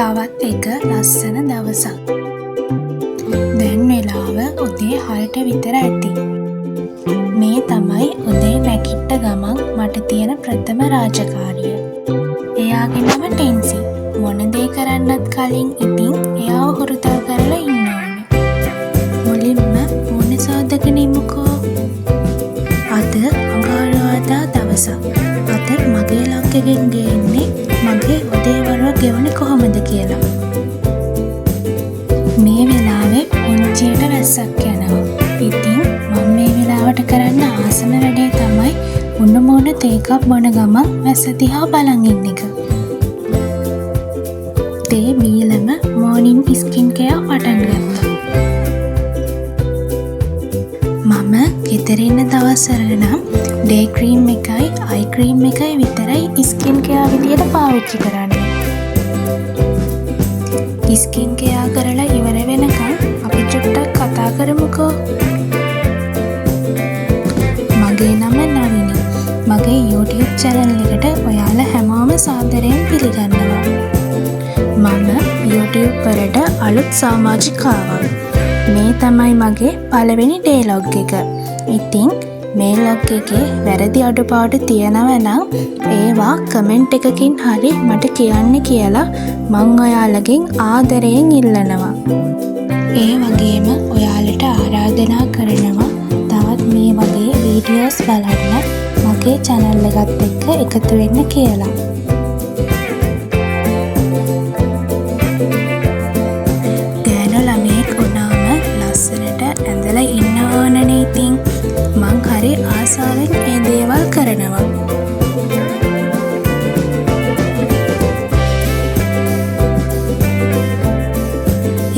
තවත් එක ලස්සන දවසක්. දැන් වෙලාව උදේ 6ට විතර ඇති. මේ තමයි උදේ නැගිට්ට ගමන් මට තියෙන ප්‍රථම රාජකාරිය. එයාගේ නම ටෙන්සි. මොන දේ කරන්නත් කලින් ඉතින් එයාව හුරුතල් කරලා ඉන්න ඕනේ. මුලින්ම මූණ සෝදගෙන ඉමුකෝ. අද අඟහරුවාදා දවසක්. අද මගේ ලක්කගෙන් ගේන්නේ මගේ උදේවරුව ගෙවන්නේ කොහොමද කියලා. මේ වෙලාවේ පුංචියට වැස්සක් යනවා. ඉතින් මම මේ වෙලාවට කරන්න ආසම වැඩේ තමයි උණු මූණ තේ එකක් බොන ගමන් වැස්ස දිහා බලන් ඉන්න එක. තේ බීලම මෝර්නින් ස්කින් කෙයා පටන් ගත්තා. මම ගෙදර ඉන්න දවස්වල නම් ඩේ ක්‍රීම් එකයි අයි ක්‍රීම් එකයි විතරයි ස්කින් කෙයා විදියට පාවිච්චි කරන්නේ. ස්කින් කෙයා කරලා ඉවර වෙනකන් අපි චුට්ටක් කතා කරමුකෝ. මගේ නම නවිනි. මගේ YouTube channel එකට ඔයාලා හැමෝම සාදරයෙන් පිළිගන්නවා. මම YouTube වලට අලුත් සමාජිකාවක්. මේ තමයි මගේ පළවෙනි ඩේ ලොග් එක. ඉතින් මේ ලොග් එකේ වැරදි අඩුපාඩු තියෙනවා නම් ඒවා කමෙන්ට් එකකින් හරි මට කියන්න කියලා මං ඔයාලගෙන් ආදරයෙන් ඉල්ලනවා. ඒ වගේම ඔයාලට ආරාධනා කරනවා තවත් මේ වගේ වීඩියෝස් බලන්න මගේ channel එකත් එක්ක එකතු වෙන්න කියලා. ගෑනු ළමයෙක් වුණාම ලස්සනට ඇඳලා ඉන්න ඕනනේ. ඉතින් මං හරි ආසාවෙන් මේ දේවල් කරනවා.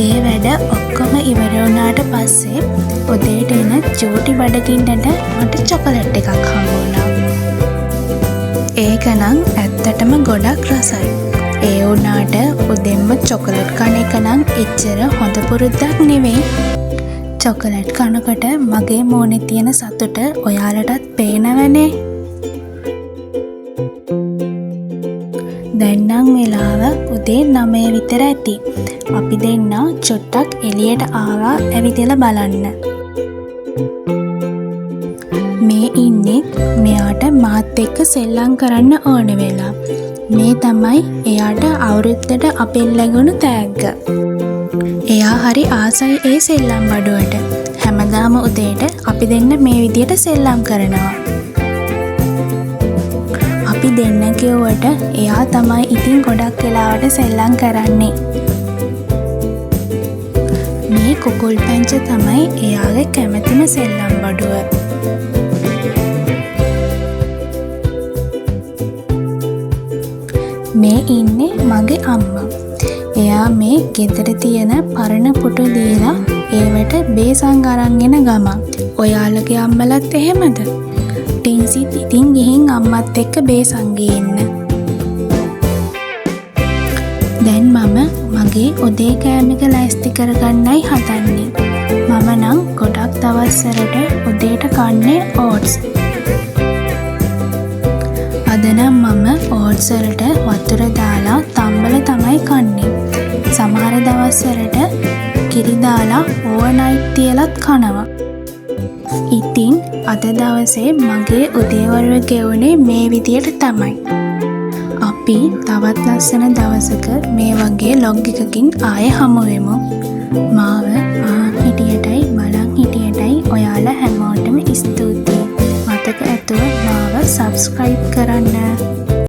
ඒ වැඩ ඔක්කොම ඉවර වුණාට පස්සේ උදේට එන චූටි බඩගින්නට මට චොකලට් එකක් හම්බ වුණා. ඒක නම් ඇත්තටම ගොඩක් රසයි. ඒ වුණාට උදෙන්ම චොකලට් කන එක නම් එච්චර හොඳ පුරුද්දක් නෙවෙයි. චොකලට් කනකොට මගේ මූණේ තියෙන සතුට ඔයාලටත් පේනවනේ. දැන් නම් වෙලාව උදේ 9 විතර ඇති. අපි දෙන්න චුට්ටක් එළියට ආවා ඇවිදලා බලන්න. මේ ඉන්නේ මෙයාට මාත් එක්ක සෙල්ලම් කරන්න ඕන වෙලා. මේ තමයි එයාට අවුරුද්දට අපෙන් ලැබුණු තෑග්ග. එයා හරි ආසයි ඒ සෙල්ලම් බඩුවට. හැමදාම උදේට අපි දෙන්න මේ විදියට සෙල්ලම් කරනවා. අපි දෙන්න කිව්වට එයා තමයි ඉතින් ගොඩක් වෙලාවට සෙල්ලම් කරන්නේ. මේ කුකුල් පැංච තමයි එයාගේ කැමතිම සෙල්ලම් බඩුව. මේ ඉන්නේ මගේ අම්මා. එයා මේ ගෙදර තියෙන පරණ පුටු දීලා ඒවට බේසන් අරන් එන ගමන්. ඔයාලගේ අම්මලත් එහෙමද? ටින්සිත් ඉතින් ගිහින් අම්මත් එක්ක බේසන් ගේන්න. දැන් මම මගේ උදේ කෑම එක ලෑස්ති කරගන්නයි හදන්නේ. මම නම් ගොඩක් දවස්වලට උදේට කන්නේ ඕට්ස්. අද නම් මම ඕට්ස් වලට වතුර දාලා තම්බල තමයි කන්නේ. සමහර දවස්වලට කිරි දාලා ඕවර්නයිට් තියලත් කනවා. ඉතින් අද දවසේ මගේ උදේවරුව ගෙවුනේ මේ විදියට තමයි. අපි තවත් ලස්සන දවසක මේ වගේ ලොග් එකකින් ආයෙ හමු වෙමු. මාව